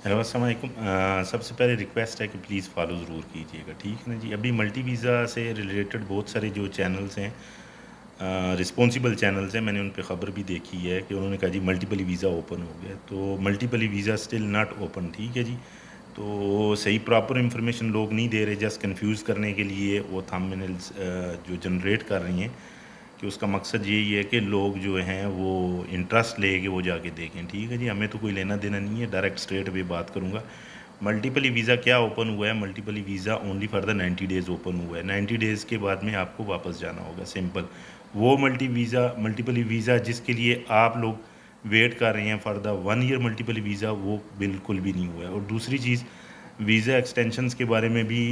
Hello السلام علیکم۔ سب سے پہلے ریکویسٹ ہے کہ پلیز فالو ضرور کیجیے گا، ٹھیک ہے نا جی۔ ابھی ملٹی ویزا سے ریلیٹڈ بہت سارے جو چینلز ہیں، رسپونسبل چینلز ہیں، میں نے ان پہ خبر بھی دیکھی ہے کہ انہوں نے کہا جی ملٹیپلی ویزا اوپن ہو گیا، تو multiply visa still not open, ٹھیک ہے جی۔ تو صحیح پراپر انفارمیشن لوگ نہیں دے رہے، جسٹ کنفیوز کرنے کے لیے وہ تھمبنیلز جو جنریٹ کر رہی ہیں، کہ اس کا مقصد یہی ہے کہ لوگ جو ہیں وہ انٹرسٹ لے کے وہ جا کے دیکھیں، ٹھیک ہے جی۔ ہمیں تو کوئی لینا دینا نہیں ہے، ڈائریکٹ اسٹریٹ پہ بات کروں گا۔ ملٹیپلی ویزا کیا اوپن ہوا ہے؟ Multiple visa only for the 90 days open ہوا ہے۔ 90 ڈیز کے بعد میں آپ کو واپس جانا ہوگا، سمپل۔ وہ ملٹیپلی ویزا جس کے لیے آپ لوگ ویٹ کر رہے ہیں for the 1 year multiply visa, وہ بالکل بھی نہیں ہوا ہے۔ اور دوسری چیز، ویزا ایکسٹینشنز کے بارے میں بھی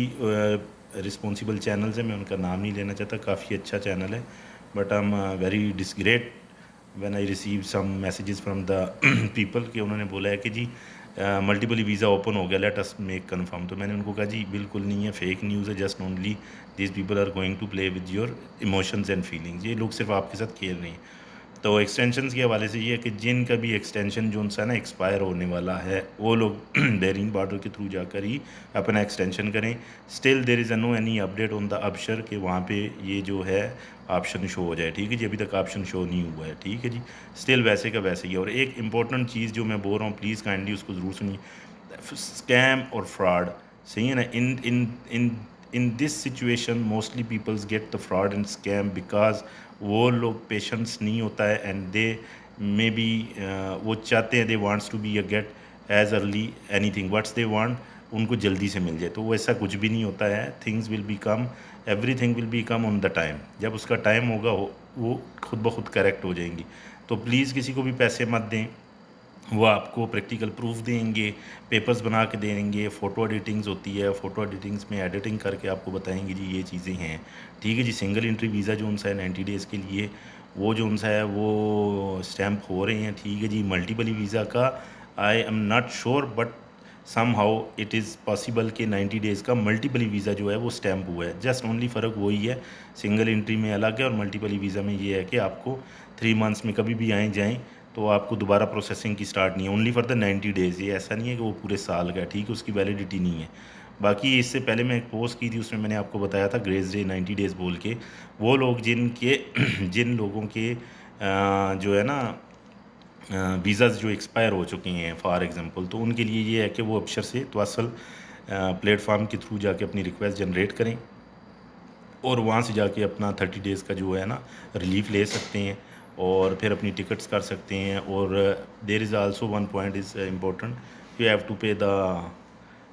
رسپونسبل چینلز ہیں، میں ان کا نام نہیں لینا چاہتا، کافی اچھا چینل ہے، but I am very disgrace when I receive some messages from the people کہ انہوں نے بولا ہے کہ جی ملٹیپلی ویزا اوپن ہو گیا، لیٹ اس میک کنفرم۔ تو میں نے ان کو کہا جی بالکل نہیں ہے، فیک نیوز ہے، just only these people are going to play with your emotions and feelings. یہ لوگ صرف آپ کے ساتھ کھیل رہے ہیں۔ تو ایکسٹینشنز کے حوالے سے یہ ہے کہ جن کا بھی ایکسٹینشن جو ان سے نا ایکسپائر ہونے والا ہے، وہ لوگ بیرنگ بارڈر کے تھرو جا کر ہی اپنا ایکسٹینشن کریں۔ Still there is no any update on the Absher کہ وہاں پہ یہ جو ہے آپشن شو ہو جائے، ٹھیک ہے جی۔ ابھی تک آپشن شو نہیں ہوا ہے، ٹھیک ہے جی۔ اسٹل ویسے کا ویسے ہی ہے۔ اور ایک امپورٹنٹ چیز جو میں بول رہا ہوں، پلیز کائنڈلی اس کو ضرور سنیے، اسکیم اور فراڈ، صحیح ہے نا۔ In this situation mostly peoples get the fraud and scam because وہ لوگ پیشنس نہیں ہوتا ہے، اینڈ دے مے بی وہ چاہتے ہیں، they wants to be get as early anything what's they want, ان کو جلدی سے مل جائے، تو وہ ایسا کچھ بھی نہیں ہوتا ہے۔ Things will become, every thing will become on the time. جب اس کا ٹائم ہوگا وہ خود بخود کریکٹ ہو جائیں گی۔ تو پلیز کسی کو بھی پیسے مت دیں، وہ آپ کو پریکٹیکل پروف دیں گے، پیپرز بنا کے دیں گے، فوٹو ایڈیٹنگز ہوتی ہے، فوٹو ایڈیٹنگز میں ایڈیٹنگ کر کے آپ کو بتائیں گے جی یہ چیزیں ہیں، ٹھیک ہے جی۔ سنگل انٹری ویزا جو ان سے ہے 90 ڈیز کے لیے، وہ جو ان سے ہے وہ اسٹیمپ ہو رہے ہیں، ٹھیک ہے جی۔ ملٹیپلی ویزا کا I am not sure, but some how it is possible کہ 90 ڈیز کا ملٹیپلی ویزا جو ہے وہ اسٹیمپ ہوا ہے، جسٹ اونلی فرق وہی ہے، سنگل انٹری میں الگ ہے اور ملٹیپلی ویزا میں یہ ہے کہ آپ کو 3 منتھس میں کبھی بھی آئیں جائیں تو آپ کو دوبارہ پروسیسنگ کی سٹارٹ نہیں ہے، اونلی فار دا 90 ڈیز۔ یہ ایسا نہیں ہے کہ وہ پورے سال کا ہے، ٹھیک ہے، اس کی ویلیڈیٹی نہیں ہے۔ باقی اس سے پہلے میں ایک پوسٹ کی تھی، اس میں میں نے آپ کو بتایا تھا گریز ڈے 90 ڈیز بول کے، وہ لوگ جن لوگوں کے جو ہے نا ویزاز جو ایکسپائر ہو چکے ہیں فار ایگزامپل، تو ان کے لیے یہ ہے کہ وہ ابشر سے تواصل پلیٹ فارم کے تھرو جا کے اپنی ریکویسٹ جنریٹ کریں، اور وہاں سے جا کے اپنا 30 ڈیز کا جو ہے نا ریلیف لے سکتے ہیں، اور پھر اپنی ٹکٹس کر سکتے ہیں۔ اور there is also one point is important, you have to pay the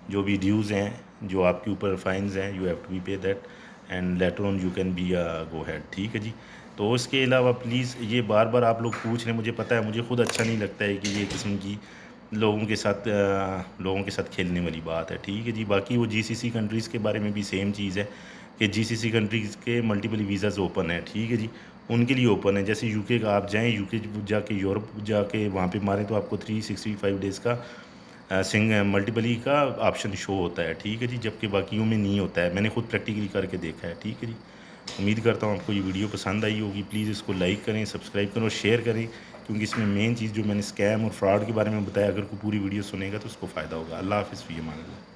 جو بھی ڈیوز ہیں، جو آپ کے اوپر فائنز ہیں، you have to be pay that, and later on you can be go ahead, ٹھیک ہے جی۔ تو اس کے علاوہ پلیز یہ بار بار آپ لوگ پوچھ رہے ہیں، مجھے پتہ ہے، مجھے خود اچھا نہیں لگتا ہے کہ یہ قسم کی لوگوں کے ساتھ کھیلنے والی بات ہے، ٹھیک ہے جی۔ باقی وہ GCC کنٹریز کے بارے میں بھی سیم چیز ہے کہ GCC کنٹریز کے ملٹیپلی ویزاز اوپن ہیں، ٹھیک ہے جی، ان کے لیے اوپن ہے۔ جیسے UK کا آپ جائیں، UK جا کے یورپ جا کے وہاں پہ ماریں تو آپ کو 365 ڈیز کا ملٹیپلی کا آپشن شو ہوتا ہے، ٹھیک ہے جی، جبکہ باقیوں میں نہیں ہوتا ہے۔ میں نے خود پریکٹیکلی کر کے دیکھا ہے، ٹھیک ہے جی۔ امید کرتا ہوں آپ کو یہ ویڈیو پسند آئی ہوگی، پلیز اس کو لائک کریں، سبسکرائب کریں اور شیئر کریں، کیونکہ اس میں مین چیز جو میں نے اسکیم اور فراڈ کے بارے میں بتایا، اگر کوئی پوری ویڈیو سنے گا تو اس کو فائدہ ہوگا۔ اللہ حافظ، فی امان اللہ۔